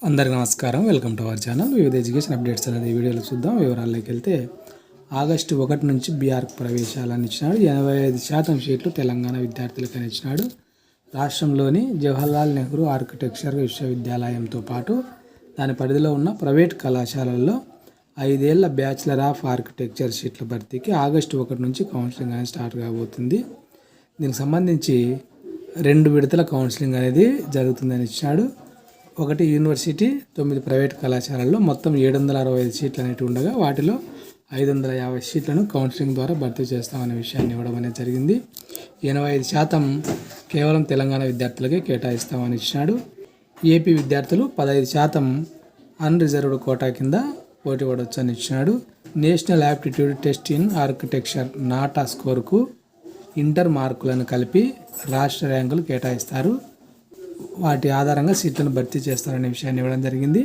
అందరికీ నమస్కారం. Welcome to our channel. వివిధ ఎడ్యుకేషన్ అప్డేట్స్ అనేది వీడియోలో చూద్దాం. వివరాల్లోకి వెళ్తే ఆగస్టు 1 నుంచి బీఆర్కు ప్రవేశాలను ఇచ్చినాడు. 85% సీట్లు తెలంగాణ విద్యార్థులకు ఇచ్చినాడు. రాష్ట్రంలోని జవహర్లాల్ నెహ్రూ ఆర్కిటెక్చర్ విశ్వవిద్యాలయంతో పాటు దాని పరిధిలో ఉన్న ప్రైవేట్ కళాశాలల్లో 5 ఏళ్ల బ్యాచిలర్ ఆఫ్ ఆర్కిటెక్చర్ సీట్ల భర్తీకి ఆగస్టు 1 నుంచి కౌన్సిలింగ్ అనేది స్టార్ట్ కాబోతుంది. దీనికి సంబంధించి 2 విడతల కౌన్సిలింగ్ అనేది జరుగుతుందని ఇచ్చాడు. 1 యూనివర్సిటీ, 9 ప్రైవేట్ కళాశాలల్లో మొత్తం 765 సీట్లు అనేవి ఉండగా వాటిలో 550 సీట్లను కౌన్సిలింగ్ ద్వారా భర్తీ చేస్తామనే విషయాన్ని ఇవ్వడం అనేది జరిగింది. 85% కేవలం తెలంగాణ విద్యార్థులకే కేటాయిస్తామని ఇచ్చినాడు. ఏపీ విద్యార్థులు 15% అన్రిజర్వ్డ్ కోటా కింద పోటీ పడవచ్చు అని ఇచ్చినాడు. National aptitude test in architecture NATA స్కోర్కు ఇంటర్ మార్కులను కలిపి రాష్ట్ర ర్యాంకులు కేటాయిస్తారు. వాటి ఆధారంగా సీట్లను భర్తీ చేస్తారనే విషయాన్ని ఇవ్వడం జరిగింది.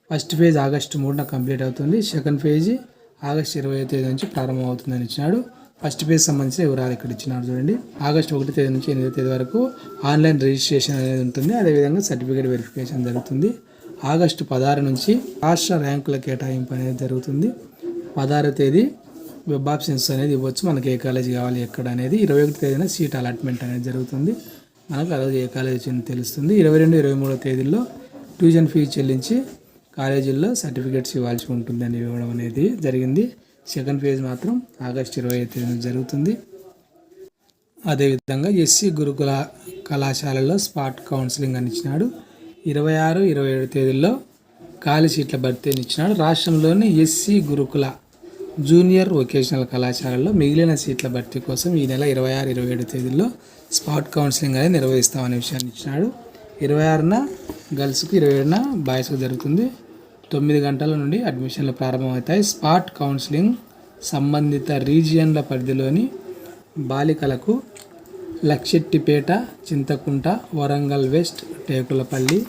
ఫస్ట్ ఫేజ్ ఆగస్టు 3న కంప్లీట్ అవుతుంది. సెకండ్ ఫేజ్ ఆగస్టు 20వ తేదీ నుంచి ప్రారంభం అవుతుందని ఇచ్చినాడు. ఫస్ట్ ఫేజ్ సంబంధించిన వివరాలు ఇక్కడ ఇచ్చినాడు చూడండి. ఆగస్టు 1వ తేదీ నుంచి 8వ తేదీ వరకు ఆన్లైన్ రిజిస్ట్రేషన్ అనేది ఉంటుంది. అదేవిధంగా సర్టిఫికేట్ వెరిఫికేషన్ జరుగుతుంది. ఆగస్టు 16 నుంచి రాష్ట్ర ర్యాంకుల కేటాయింపు అనేది జరుగుతుంది. 16వ తేదీ వెబ్ ఆప్షన్స్ అనేది ఇవ్వచ్చు. మనకి ఏ కాలేజీ కావాలి ఎక్కడ అనేది. 21వ తేదీన సీట్ అలాట్మెంట్ అనేది జరుగుతుంది. మనకు ఆ రోజు ఏ కాలేజీ వచ్చిందో తెలుస్తుంది. 22, 23వ తేదీల్లో ట్యూషన్ ఫీజు చెల్లించి కాలేజీల్లో సర్టిఫికేట్స్ ఇవ్వాల్సి ఉంటుందని ఇవ్వడం అనేది జరిగింది. సెకండ్ ఫేజ్ మాత్రం ఆగస్టు 20వ తేదీన జరుగుతుంది. అదేవిధంగా ఎస్సీ గురుకుల కళాశాలలో స్పాట్ కౌన్సిలింగ్ అని ఇచ్చినాడు. 26, 27 తేదీల్లో ఖాళీ సీట్ల భర్తీని ఇచ్చినాడు. రాష్ట్రంలోని ఎస్సీ గురుకుల జూనియర్ వొకేషనల్ కళాశాలలో మిగిలిన సీట్ల భర్తీ కోసం ఈ నెల 26, 27 తేదీల్లో స్పాట్ కౌన్సిలింగ్ అనేది నిర్వహిస్తామనే విషయాన్ని ఇచ్చినాడు. 26న గర్ల్స్కి, 27న బాయ్స్కి జరుగుతుంది. 9 గంటల నుండి అడ్మిషన్లు ప్రారంభమవుతాయి. స్పాట్ కౌన్సిలింగ్ సంబంధిత రీజియన్ల పరిధిలోని బాలికలకు లక్షెట్టిపేట, చింతకుంట, వరంగల్ వెస్ట్, టేకులపల్లి,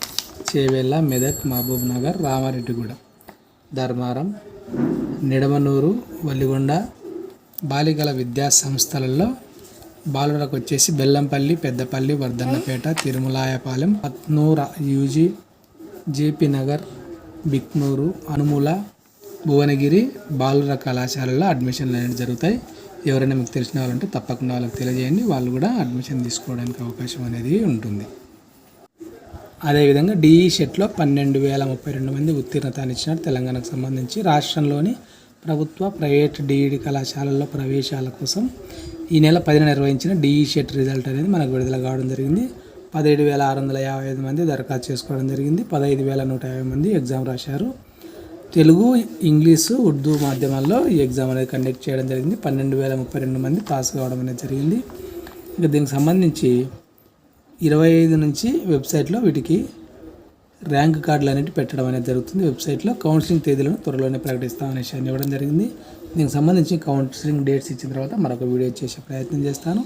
చేవెళ్ళ, మెదక్, మహబూబ్ నగర్, రామారెడ్డిగూడ, ధర్మారం, నిడమనూరు, వల్లిగొండ బాలికల విద్యా సంస్థలలో బాలులకు వచ్చేసి బెల్లంపల్లి, పెద్దపల్లి, వర్ధన్నపేట, తిరుమలాయపాలెం, పత్నూర యూజీ, జేపీ నగర్, బిక్నూరు, అనుముల, భువనగిరి బాలుర కళాశాలలో అడ్మిషన్లు అనేవి జరుగుతాయి. ఎవరైనా మీకు తెలిసిన వాళ్ళంటే తప్పకుండా వాళ్ళకి తెలియజేయండి. వాళ్ళు కూడా అడ్మిషన్ తీసుకోవడానికి అవకాశం అనేది ఉంటుంది. అదేవిధంగా డిఈ షెట్లో 12,032 మంది ఉత్తీర్ణతని ఇచ్చినారు. తెలంగాణకు సంబంధించి రాష్ట్రంలోని ప్రభుత్వ, ప్రైవేట్ డిఈడి కళాశాలల్లో ప్రవేశాల కోసం ఈ నెల 10న నిర్వహించిన డిఈ షెట్ రిజల్ట్ అనేది మనకు విడుదల కావడం జరిగింది. 17,655 మంది దరఖాస్తు చేసుకోవడం జరిగింది. 15,150 మంది ఎగ్జామ్ రాశారు. తెలుగు, ఇంగ్లీషు, ఉర్దూ మాధ్యమాల్లో ఈ ఎగ్జామ్ అనేది కండక్ట్ చేయడం జరిగింది. 12,032 మంది పాస్ కావడం అనేది జరిగింది. ఇంకా దీనికి సంబంధించి 25 నుంచి వెబ్సైట్లో వీటికి ర్యాంక్ కార్డులు అనేవి పెట్టడం అనేది జరుగుతుంది. వెబ్సైట్లో కౌన్సిలింగ్ తేదీలను త్వరలోనే ప్రకటిస్తామనే విషయాన్ని ఇవ్వడం జరిగింది. దీనికి సంబంధించి కౌన్సిలింగ్ డేట్స్ ఇచ్చిన తర్వాత మరొక వీడియో చేసే ప్రయత్నం చేస్తాను.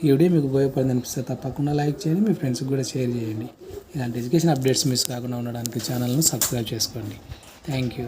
ఈ వీడియో మీకు ఉపయోగపడింది అనిపిస్తే తప్పకుండా లైక్ చేయండి, మీ ఫ్రెండ్స్కి కూడా షేర్ చేయండి. ఇలాంటి ఎడ్యుకేషన్ అప్డేట్స్ మిస్ కాకుండా ఉండడానికి ఛానల్ను సబ్స్క్రైబ్ చేసుకోండి. Thank you.